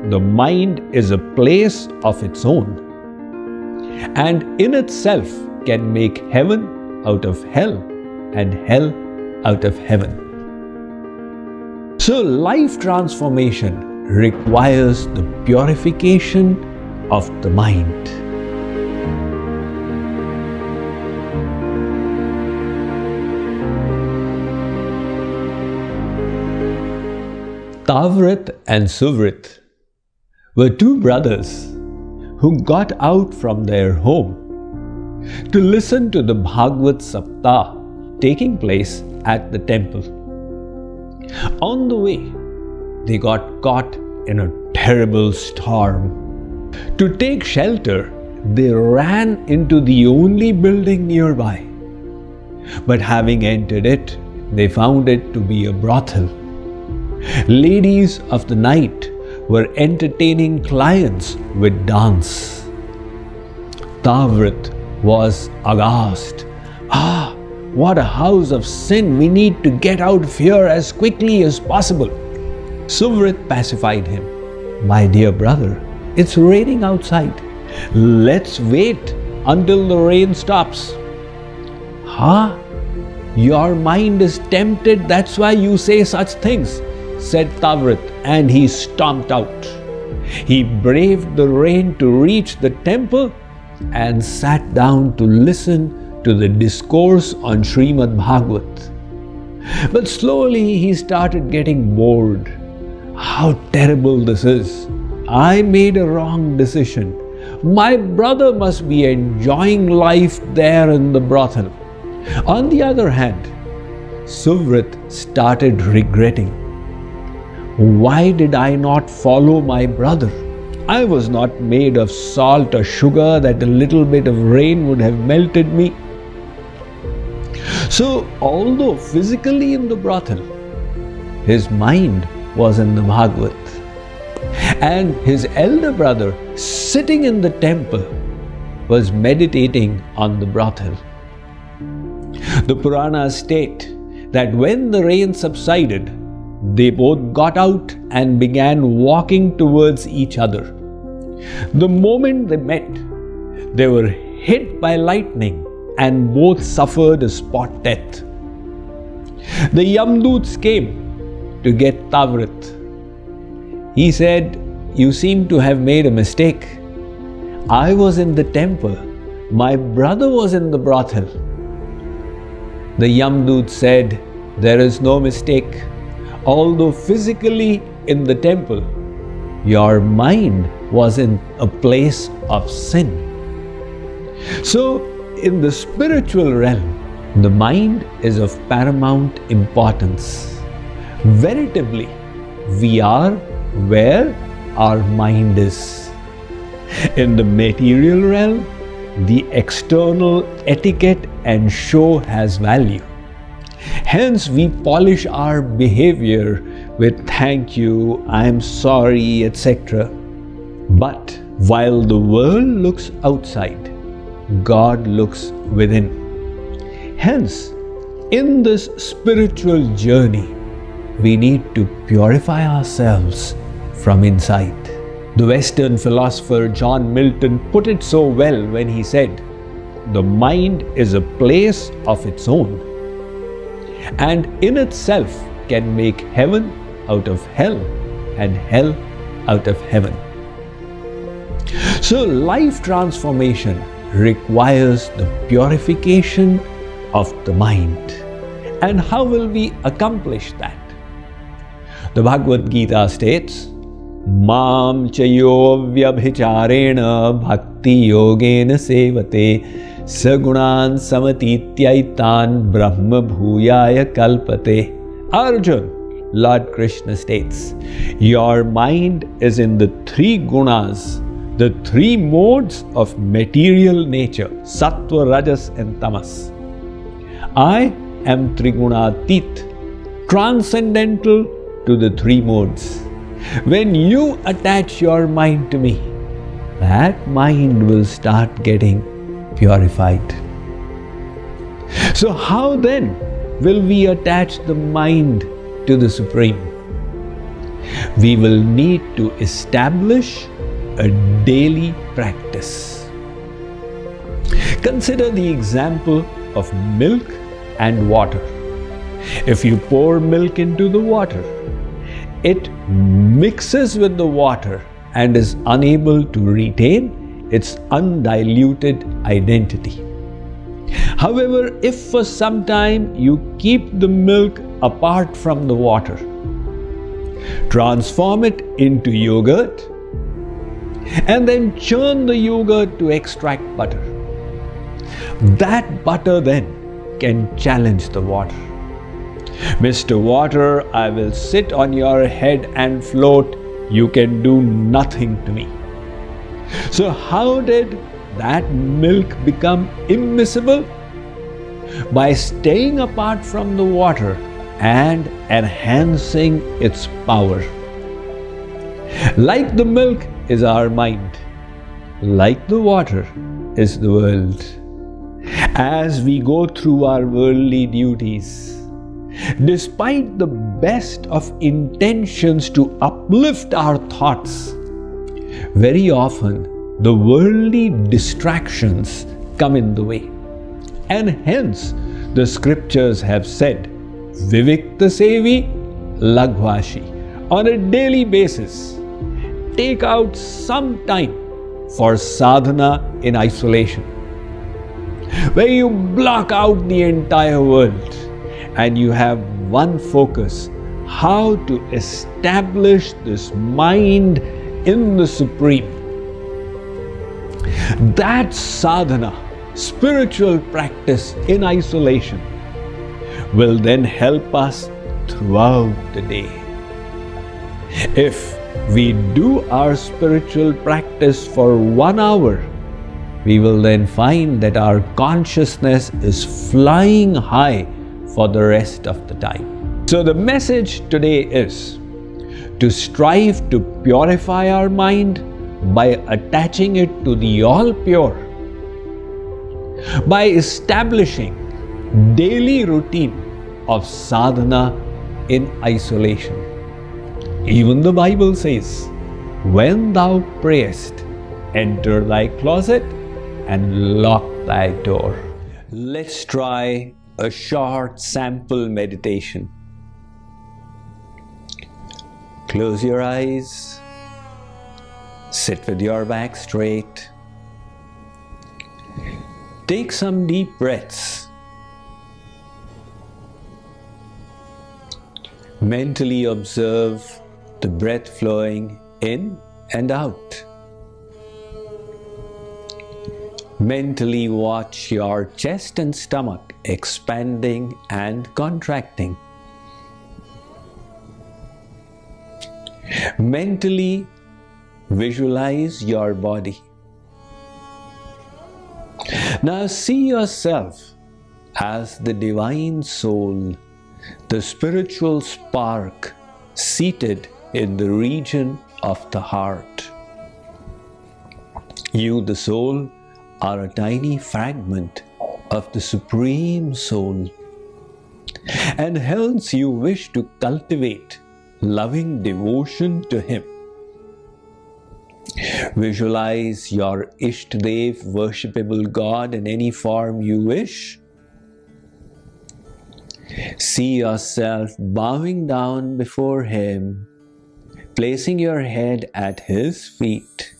the mind is a place of its own, and in itself can make heaven out of hell and hell out of heaven. So life transformation requires the purification of the mind. Tavrit and Suvrit were two brothers who got out from their home to listen to the Bhagavad Saptah taking place at the temple. On the way, they got caught in a terrible storm. To take shelter, they ran into the only building nearby. But having entered it, they found it to be a brothel. Ladies of the night were entertaining clients with dance. Tavrit was aghast. What a house of sin! We need to get out of here as quickly as possible. Suvrit pacified him. My dear brother, it's raining outside. Let's wait until the rain stops. Your mind is tempted, that's why you say such things, said Tavrit, and he stomped out. He braved the rain to reach the temple and sat down to listen to the discourse on Srimad Bhagavat. But slowly he started getting bored. How terrible this is! I made a wrong decision. My brother must be enjoying life there in the brothel. On the other hand, Suvrit started regretting. Why did I not follow my brother? I was not made of salt or sugar that a little bit of rain would have melted me. So, although physically in the brothel, his mind was in the Bhagavat. And his elder brother, sitting in the temple, was meditating on the brothel. The Puranas state that when the rain subsided, they both got out and began walking towards each other. The moment they met, they were hit by lightning and both suffered a spot death. The Yamdoots came to get Tavrit. He said, "You seem to have made a mistake. I was in the temple. My brother was in the brothel." The Yamdoot said, "There is no mistake. Although physically in the temple, your mind was in a place of sin." So, in the spiritual realm, the mind is of paramount importance. Veritably, we are where our mind is. In the material realm, the external etiquette and show has value. Hence, we polish our behavior with "thank you," "I'm sorry," etc. But while the world looks outside, God looks within. Hence, in this spiritual journey, we need to purify ourselves from inside. The Western philosopher John Milton put it so well when he said, "The mind is a place of its own, and in itself can make heaven out of hell and hell out of heaven." So life transformation requires the purification of the mind. And how will we accomplish that? The Bhagavad Gita states, "Mam chayo vyabhicharena bhakti yogena sevate sagunan samatityaitan brahma bhuyaya kalpate." Arjun, Lord Krishna states, your mind is in the three gunas, the three modes of material nature, sattva, rajas and tamas. I am trigunatit, transcendental to the three modes. When you attach your mind to me, that mind will start getting purified. So how then will we attach the mind to the Supreme? we will need to establish a daily practice. Consider the example of milk and water. If you pour milk into the water, it mixes with the water and is unable to retain its undiluted identity. However, if for some time you keep the milk apart from the water, transform it into yogurt, and then churn the yogurt to extract butter, that butter then can challenge the water. Mr. Water, I will sit on your head and float. You can do nothing to me. So how did that milk become immiscible? By staying apart from the water and enhancing its power. Like the milk is our mind, like the water is the world. As we go through our worldly duties, despite the best of intentions to uplift our thoughts, very often the worldly distractions come in the way. And hence the scriptures have said, Vivikta Sevi Laghvashi. On a daily basis, take out some time for sadhana in isolation, where you block out the entire world and you have one focus: how to establish this mind in the Supreme. That sadhana, spiritual practice in isolation, will then help us throughout the day. If we do our spiritual practice for 1 hour, we will then find that our consciousness is flying high for the rest of the time. So the message today is to strive to purify our mind by attaching it to the all-pure, by establishing daily routine of sadhana in isolation. Even the Bible says, when thou prayest, enter thy closet and lock thy door. Let's try a short sample meditation. Close your eyes, sit with your back straight. Take some deep breaths. Mentally observe the breath flowing in and out. Mentally watch your chest and stomach expanding and contracting. Mentally visualize your body. Now see yourself as the divine soul, the spiritual spark seated in the region of the heart. You, the soul, are a tiny fragment of the Supreme Soul, and hence you wish to cultivate loving devotion to Him. Visualize your Ishtadev, worshipable God, in any form you wish. See yourself bowing down before Him, placing your head at His feet,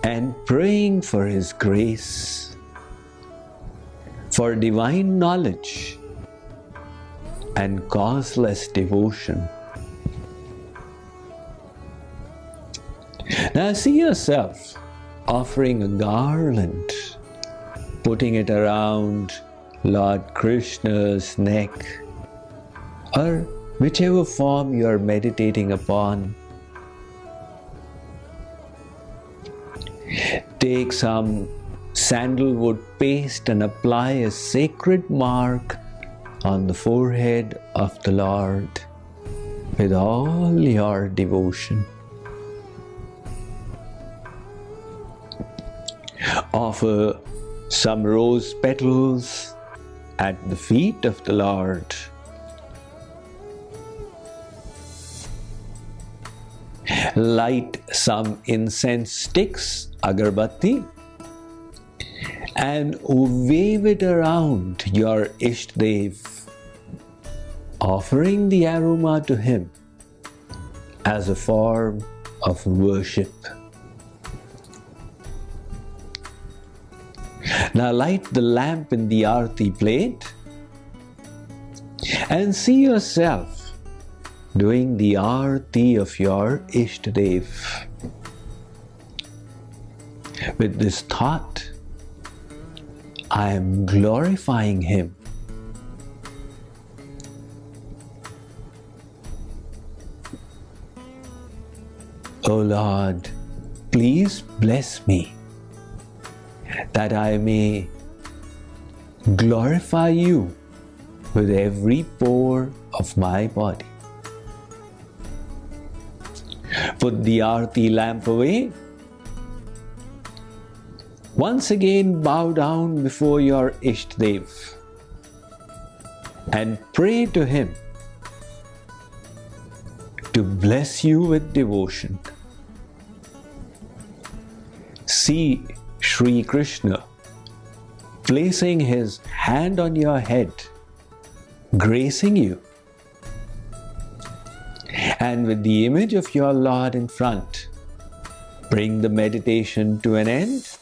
and praying for His grace, for divine knowledge and causeless devotion. Now see yourself offering a garland, putting it around Lord Krishna's neck, or whichever form you are meditating upon. Take some sandalwood paste and apply a sacred mark on the forehead of the Lord with all your devotion. Offer some rose petals at the feet of the Lord. Light some incense sticks, agarbatti, and wave it around your Ishtadev, offering the aroma to him as a form of worship. Now light the lamp in the Aarti plate and see yourself doing the Aarti of your Ishtadev. With this thought, I am glorifying him. O Lord, please bless me that I may glorify you with every pore of my body. Put the Aarti lamp away. Once again bow down before your Ishtadev and pray to him to bless you with devotion. See Sri Krishna placing his hand on your head, gracing you, and with the image of your Lord in front, bring the meditation to an end.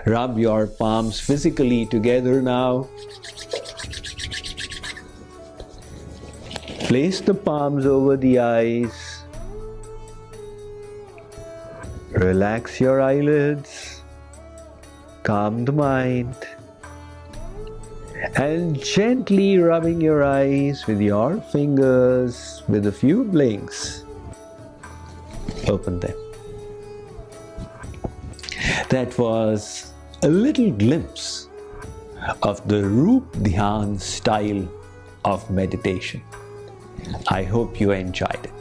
Rub your palms physically together now. Place the palms over the eyes. Relax your eyelids. Calm the mind. And gently rubbing your eyes with your fingers with a few blinks. Open them. That was a little glimpse of the Roop Dhyan style of meditation. I hope you enjoyed it.